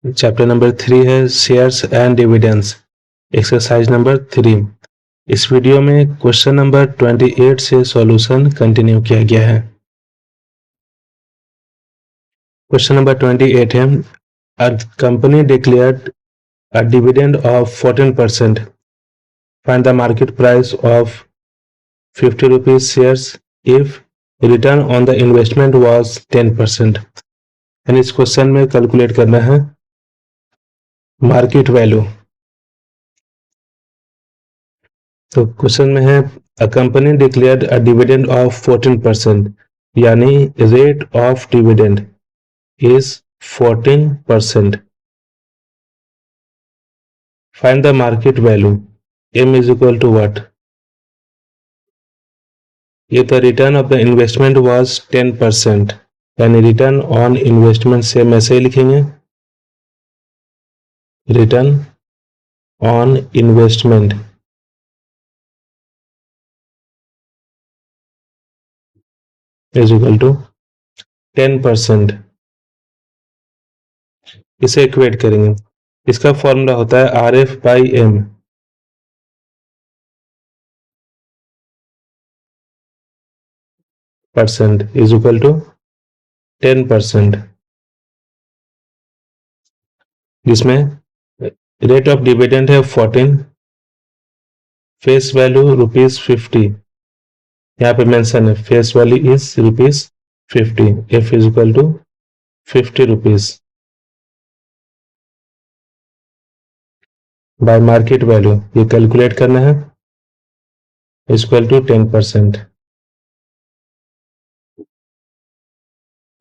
Chapter number 3 है shares and dividends, exercise number 3। इस video में क्वेश्चन नंबर 28 से सॉल्यूशन कंटिन्यू किया गया है। क्वेश्चन नंबर 28 है, a company declared a dividend of 14%, find the market price of 50 rupees shares if return on the investment was 10%। यानी इस question में कैलकुलेट करना है मार्केट वैल्यू। तो क्वेश्चन में है a company declared a dividend of 14%, यानी rate of dividend is 14%। Find the market value, m is equal to what. ये तो return of the investment was 10%, यानी रिटर्न ऑन इन्वेस्टमेंट सेम ऐसे ही लिखेंगे, return on investment is equal to 10%। इसे equate करेंगे, इसका फॉर्मूला होता है RF by M, percent is equal to 10%, जिसमें रेट ऑफ डिविडेंड है 14, फेस वैल्यू ₹50, यहाँ पे मेंशन है face value is ₹50, F is equal to 50 rupees by market value. ये कैलकुलेट करना है, इक्वल टू 10%।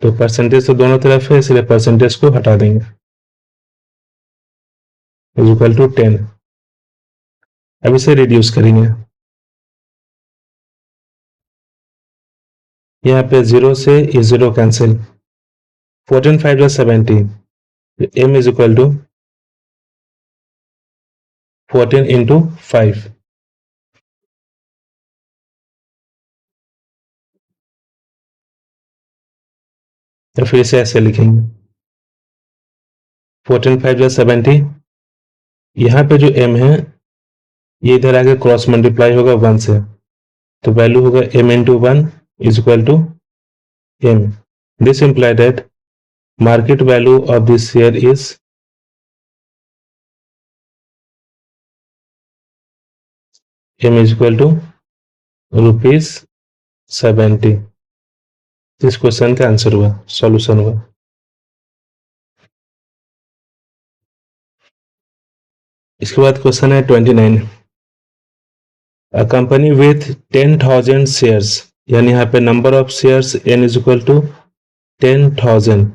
तो परसेंटेज तो दोनों तरफ है, इसलिए परसेंटेज को हटा देंगे, इज इक्वल टू 10। अब इसे रिड्यूस करेंगे, यहाँ पे 0 से 0 कैंसिल, 14 5 या 70, m is equal to 14 into 5, तो फिर से ऐसे लिखेंगे 14 5 या 70। यहाँ पे जो m है ये इधर आके क्रॉस मल्टीप्लाई होगा 1 से, तो वैल्यू होगा m into 1 is equal to m। This imply that market value of this share is m is equal to ₹70। इस क्वेश्चन का आंसर हुआ, सॉल्यूशन हुआ। इसके बाद क्वेश्चन है 29, अ कंपनी विथ 10,000 शेयर्स, यानी यहाँ पे number of shares n is equal to 10,000,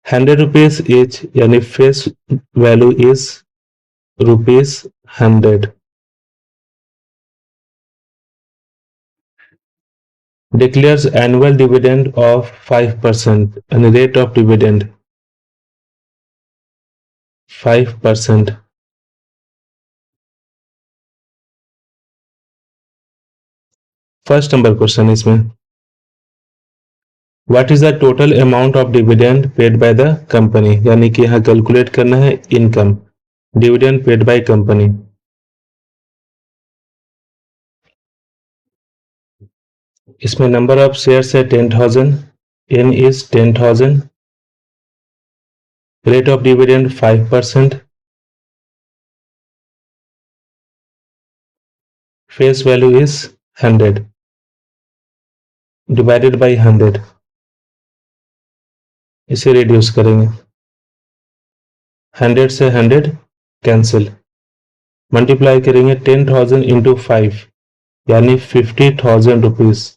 100 rupees each, यानी face value is ₹100। Declares annual dividend of 5% and rate of dividend 5%। First number question इसमें, what is the total amount of dividend paid by the company, यानी कि यहाँ calculate करना है income, dividend paid by company. इसमें number of shares है 10,000, n is 10,000, rate of dividend 5%, face value is 100 divided by 100। इसे reduce करेंगे, 100 से 100 कैंसिल, मल्टीप्लाई करेंगे 10,000 इंटू 5, यानी 50,000 रुपीज।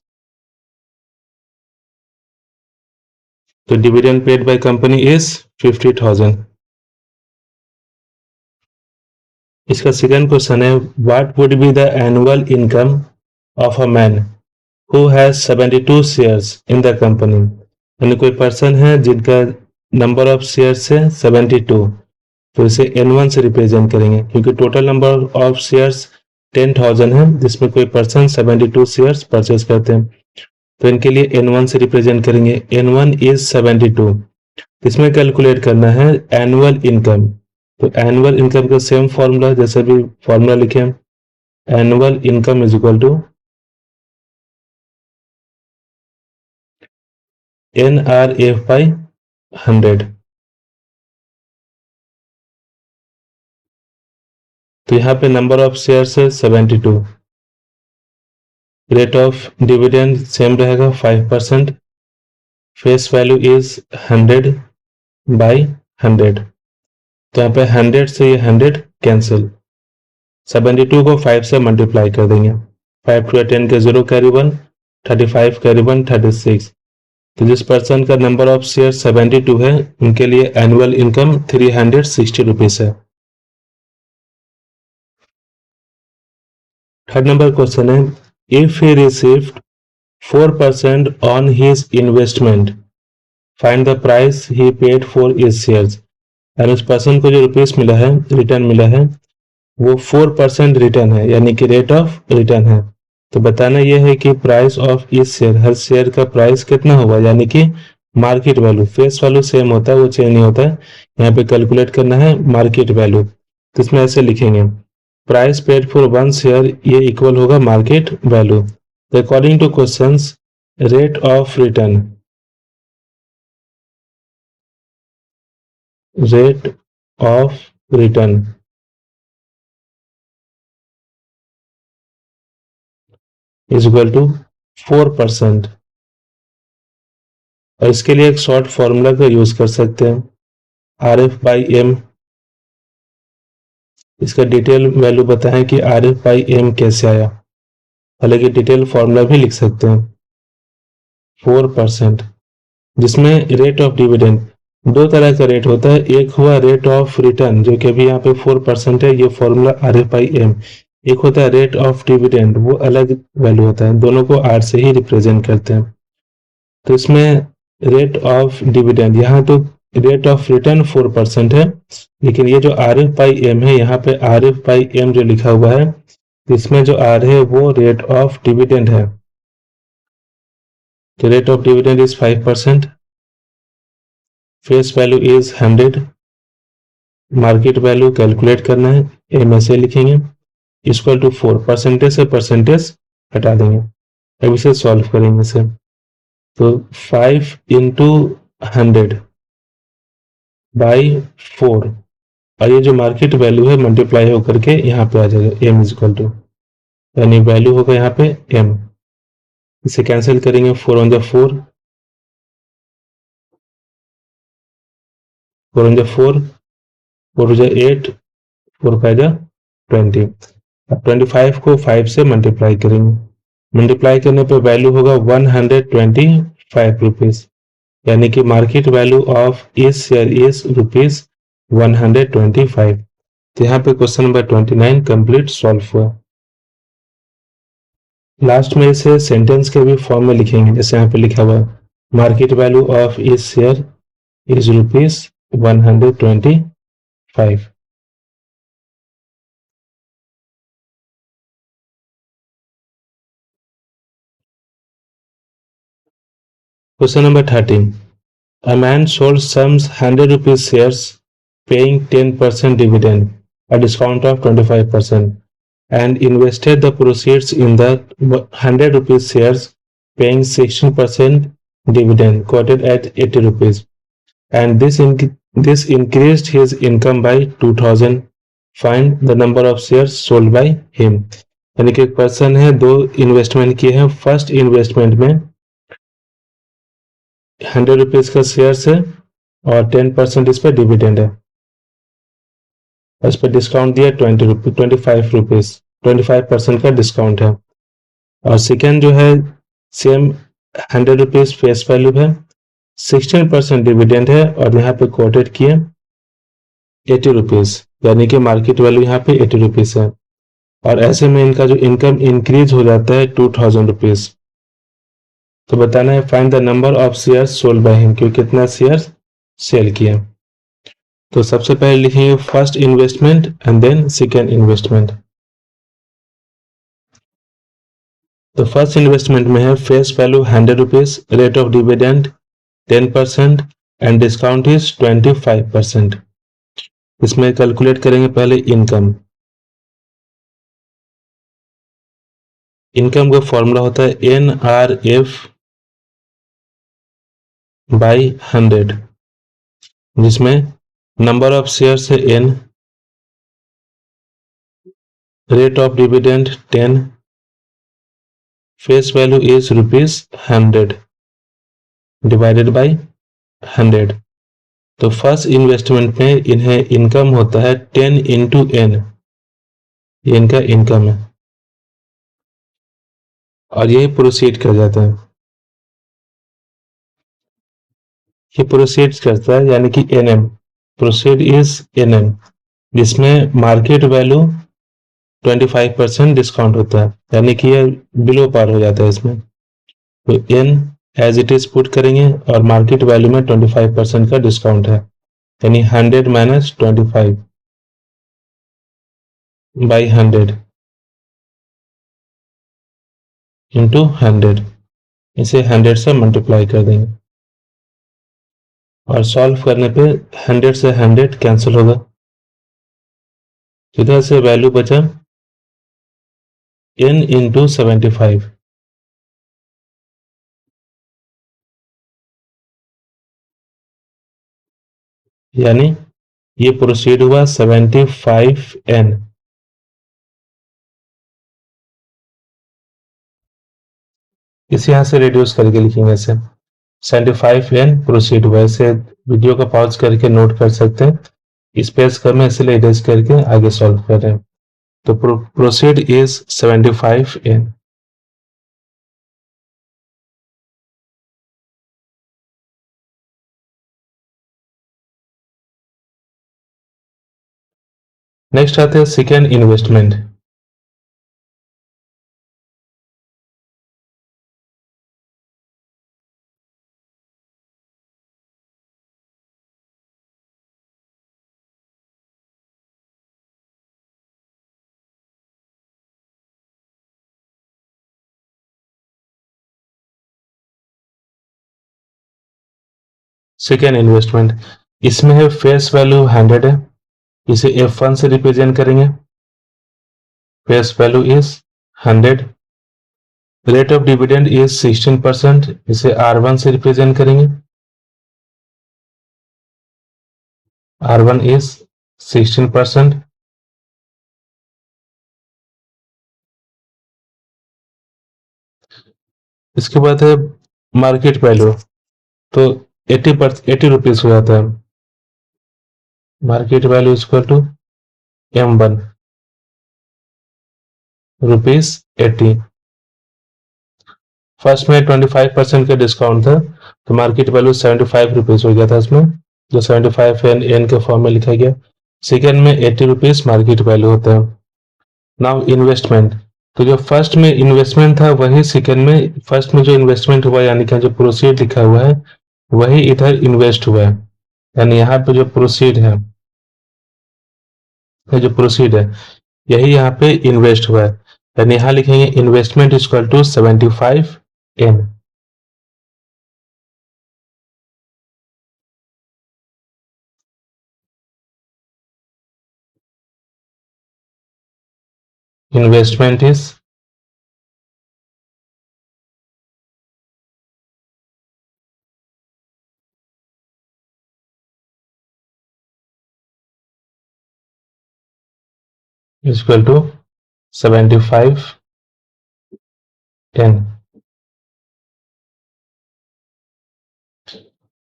तो dividend paid by company is 50,000। इसका सेकंड क्वेश्चन है, what would be the annual income of a man who has 72 shares in the company, यानी कोई पर्सन है जिनका नंबर ऑफ शेयर्स है 72, तो इसे N1 से रिप्रेजेंट करेंगे, क्योंकि टोटल नंबर ऑफ शेयर्स 10,000 है, जिसमें कोई पर्सन 72 शेयर्स परचेज करते हैं, तो इनके लिए N1 से रिप्रेजेंट करेंगे। N1 इज 72, इसमें कैलकुलेट करना है एनुअल इनकम। तो एनुअल इनकम का सेम फॉर्मूला, जैसे भी फॉर्मूला लिखे, annual income is equal to NRF by 100। तो यहाँ पे नंबर ऑफ शेयर्स है 72, रेट ऑफ डिविडेंड सेम रहेगा 5%, फेस वैल्यू इज 100 बाई 100। तो यहाँ पे 100 से ये 100 कैंसिल, 72 को 5 से मल्टीप्लाई कर देंगे, 5 टू 10 के 0 कैरी 1, 35 कैरी 1 36। तो जिस पर्सन का नंबर ऑफ शेयर 72 है उनके लिए एनुअल इनकम 360 रुपीज है। थर्ड नंबर क्वेश्चन है, if he received 4% on his investment, find the price he paid for his shares. यानी उस पर्सन को जो रुपीस मिला है, रिटर्न मिला है, वो 4% रिटर्न है, यानी कि रेट ऑफ रिटर्न है। तो बताना यह है कि प्राइस ऑफ इस शेयर, हर शेयर का प्राइस कितना होगा, यानी कि market value. Face value same होता है, वो चेंज नहीं होता है। यहाँ पे कैलकुलेट करना है मार्केट वैल्यू। तो इसमें ऐसे लिखेंगे, प्राइस पेड फॉर 1 शेयर, ये इक्वल होगा मार्केट वैल्यू। तो according to questions, rate of return, rate of return is equal to 4%। और इसके लिए एक शॉर्ट फॉर्मूला का यूज कर सकते हैं, RF बाई एम। इसका डिटेल वैल्यू बताएं कि RF बाई एम कैसे आया, हालांकि डिटेल फॉर्मूला भी लिख सकते हैं। 4%, जिसमें रेट ऑफ डिविडेंड, दो तरह का रेट होता है, एक हुआ रेट ऑफ रिटर्न जो कि अभी यहाँ पे 4% है, ये फॉर्मूला RF बाई एम। एक होता है रेट ऑफ डिविडेंड, वो अलग वैल्यू होता है, दोनों को R से ही रिप्रेजेंट करते हैं। तो इसमें रेट ऑफ डिविडेंड, यहाँ तो रेट ऑफ रिटर्न 4% है, लेकिन ये जो RF बाई एम है, यहाँ पे RF बाई एम जो लिखा हुआ है, इसमें जो R है वो रेट ऑफ डिविडेंड है। तो rate of dividend is 5%, face value is 100, market value calculate करना है, एम ऐसे लिखेंगे, इक्वल टू 4, परसेंटेज से परसेंटेज हटा देंगे। अब इसे सॉल्व करेंगे इसे, तो 5 इंटू 100 बाई 4, और ये जो मार्केट वैल्यू है मल्टीप्लाई होकर के यहाँ पे आ जाएगा, एम इज इक्वल टू, यानी वैल्यू होगा यहाँ पे एम। इसे कैंसिल करेंगे, 4 ऑन जा 4, 4 ऑन जा 4, 4 जा 8, 4 5 जा 20। अब 25 को 5 से मल्टीप्लाई करेंगे, मल्टीप्लाई करने पे वैल्यू होगा 125 रुपीज, यानी कि मार्केट वैल्यू ऑफ इस शेयर इज रुपीज 125। तो यहाँ पे क्वेश्चन नंबर 29 कंप्लीट सॉल्व हुआ। लास्ट में इसे सेंटेंस के भी फॉर्म में लिखेंगे, जैसे यहाँ पे लिखा हुआ है, मार्केट वैल्यू ऑफ इस share is rupees 125। Question number 13, a man sold some 100 rupees shares paying 10% dividend, a discount of 25%, and invested the proceeds in the 100 rupees shares paying 16% dividend quoted at 80 rupees, and this increased his income by 2000. Find the number of shares sold by him। यानी कि एक person है, दो investment किए हैं। First investment में 100 rupees का shares है और 10% इस पर डिविडेंड है, इस पर डिस्काउंट दिया 25 रुपीज, 25% का डिस्काउंट है। और सेकेंड जो है, सेम 100 रुपीज फेस वैल्यू है, 16% डिविडेंड है, और यहाँ पे कोटेड किए 80 रुपीज, यानी कि मार्केट वैल्यू यहाँ पे 80 रुपीज है। और ऐसे में इनका जो इनकम इंक्रीज हो जाता है 2000 रुपीज। तो बताना है find the number of shares sold by him, क्योंकि कितना शेयर्स सेल किए। तो सबसे पहले लिखेंगे first investment and then second investment. तो फर्स्ट इन्वेस्टमेंट में है face value 100 rupees, rate of dividend 10%, and discount is 25%। इसमें कैलकुलेट करेंगे पहले इनकम। इनकम का फॉर्मूला होता है NRF बाई 100, जिसमें नंबर ऑफ शेयर है N, rate of dividend 10, face value is ₹100 divided by 100। तो फर्स्ट इन्वेस्टमेंट में इन्हें इनकम होता है 10 इंटू N, ये इनका इनकम है और यही प्रोसीड कर जाता है। ये प्रोसीड करता है यानी कि NM, प्रोसीड इज NM, जिसमें मार्केट वैल्यू 25% डिस्काउंट होता है, यानी कि ये बिलो पार हो जाता है इसमें। तो N as it is put करेंगे और मार्केट वैल्यू में 25% का डिस्काउंट है, यानी 100 माइनस 25 बाई 100 इंटू 100, इसे 100 से मल्टीप्लाई कर देंगे और सॉल्व करने पे 100 से 100 कैंसिल होगा, इधर से वैल्यू बचा N इंटू 75, यानी ये प्रोसीड हुआ 75N। इसे यहां से रिड्यूस करके लिखेंगे ऐसे 75N प्रोसीड हुआ। ऐसे वीडियो को पॉज करके नोट कर सकते हैं, स्पेस कम है इसलिए इरेज करके आगे सॉल्व कर रहे हैं। तो प्रोसीड इज 75N। नेक्स्ट आते हैं सेकेंड इन्वेस्टमेंट। सेकेंड इन्वेस्टमेंट, इसमें है फेस वैल्यू 100 है, इसे F1 से रिप्रेजेंट करेंगे, face value is 100। Rate of dividend is 16%, इसे R1 से रिप्रेजेंट करेंगे, R1 इज 16%। इसके बाद है मार्केट वैल्यू, तो 80 रुपीज हो जाता है। Market value equal to M1 rupees 80। First में 25% का डिस्काउंट था तो मार्केट वैल्यू 75 रुपीज हो गया था इसमें, जो 75 N के फॉर्म में लिखा गया। सेकेंड में 80 रुपीज मार्केट वैल्यू होता है। नाउ इन्वेस्टमेंट, तो जो फर्स्ट में इन्वेस्टमेंट था वही सेकेंड में, फर्स्ट में जो इन्वेस्टमेंट हुआ यानी कि जो प्रोसीड लिखा हुआ है वही इधर इन्वेस्ट हुआ है, यानी यहाँ पे जो प्रोसीड है, जो प्रोसीड है यही यहाँ पे इन्वेस्ट हुआ है, यानी यहाँ लिखेंगे investment equal to 75N। Investment is equal to 75N।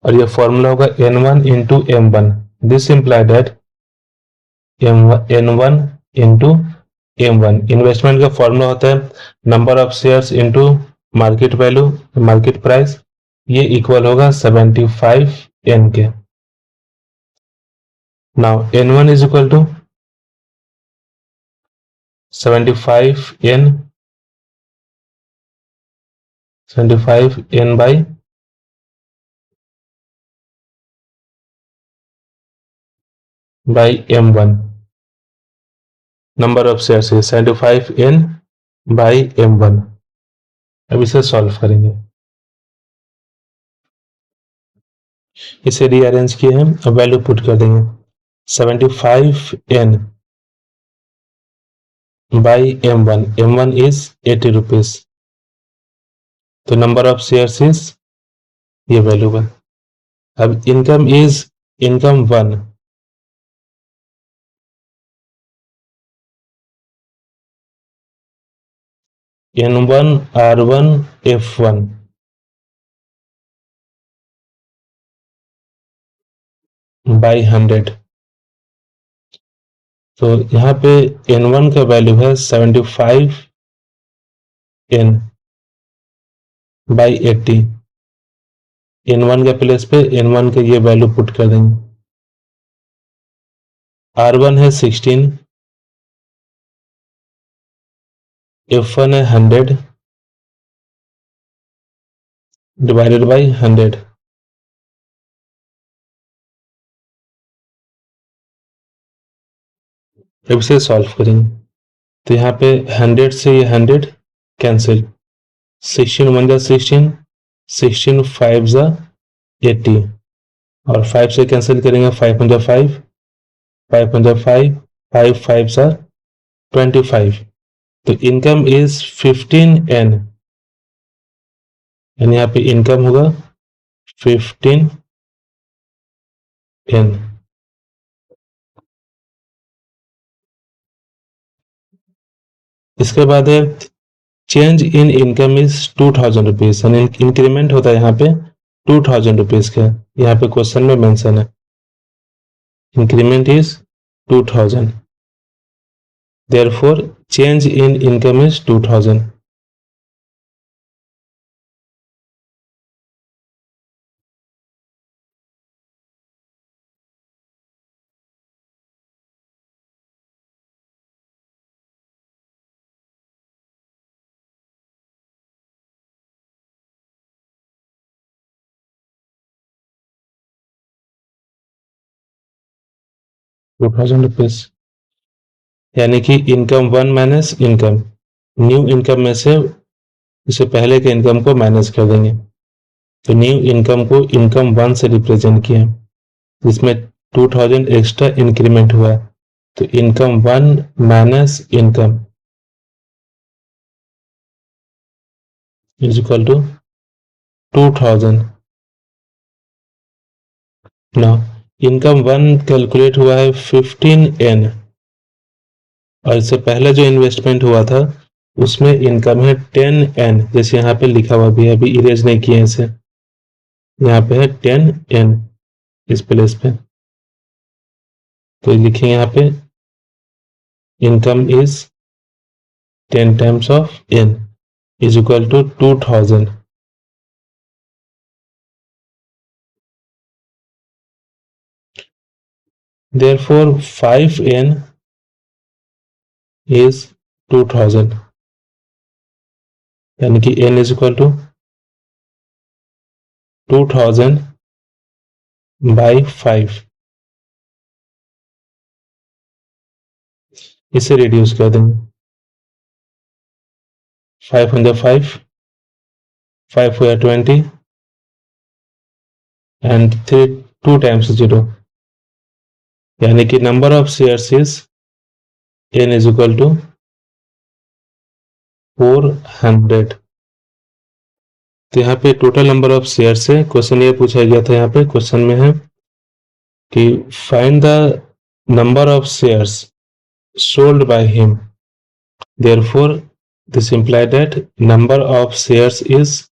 और ये फॉर्मूला होगा N1 into M1। This imply that N1 into M1। Investment का फॉर्मूला होता है number of shares into market value, market price, ये इक्वल होगा 75N के। Now N1 is equal to 75N, 75N by M1। Number of shares है 75N by M1। अब इसे solve करेंगे। इसे रीअरेंज किए हैं, अब वैल्यू पुट कर देंगे 75n by M1, M1 is 80 rupees, तो नंबर ऑफ शेयर्स इज ये वैल्यू है। अब income is income 1, N1 R1 F1 by 100, तो यहाँ पे N1 का वैल्यू है 75n बाई 80, N1 के प्लेस पे N1 का ये वैल्यू पुट कर देंगे। R1 है 16, F1 है 100 डिवाइडेड बाई 100, अब इसे सॉल्व करेंगे तो यहाँ पे 100 से ये 100 कैंसिल, 16 1 जा 16, 16 5 जा 80 और 5 से कैंसिल करेंगे 5 1 जा 5, 5 1 जा 5, 5 5 जा 25, तो इनकम इज 15n, यानी यहाँ पे इनकम होगा 15n। इसके बाद है change in income is 2000 rupees, यानी इंक्रीमेंट होता है यहाँ पे 2000 रुपीज का, यहाँ पे क्वेश्चन में मेंशन है increment is 2000, therefore change in income is 2000। ₹2000, यानी कि income 1 minus income, new income में से इससे पहले के इनकम को माइनस कर देंगे, तो न्यू इनकम को इनकम 1 से रिप्रेजेंट किया, जिसमें 2000 एक्स्ट्रा इंक्रीमेंट हुआ है, तो income 1 minus income is equal to 2000। ना इनकम 1 कैलकुलेट हुआ है 15n, और इससे पहले जो इन्वेस्टमेंट हुआ था उसमें इनकम है 10n, जैसे यहाँ पे लिखा हुआ भी है, अभी इरेज नहीं किए इसे, यहाँ पे है 10n इस प्लेस पे, तो लिखेंगे यहाँ पे income is 10 times of n is equal to 2000। therefore 5n is 2000, यानी कि n is equal to 2000 by 5, इसे रिड्यूस कर देंगे, 5 1 5, 5 4 20 एंड 2 टाइम्स 0, यानी कि number of shares is n is equal to 400। तो यहाँ पे टोटल नंबर ऑफ शेयर्स है, क्वेश्चन ये पूछा गया था, यहाँ पे क्वेश्चन में है कि find the number of shares sold by him, therefore this imply that number of shares is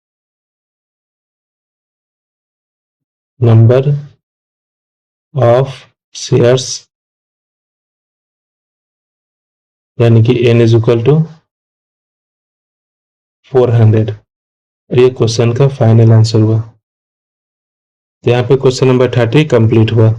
number of shares, यानी कि n इज इक्वल टू 400, और ये क्वेश्चन का फाइनल आंसर हुआ। तो यहाँ पे क्वेश्चन नंबर 30 कंप्लीट हुआ।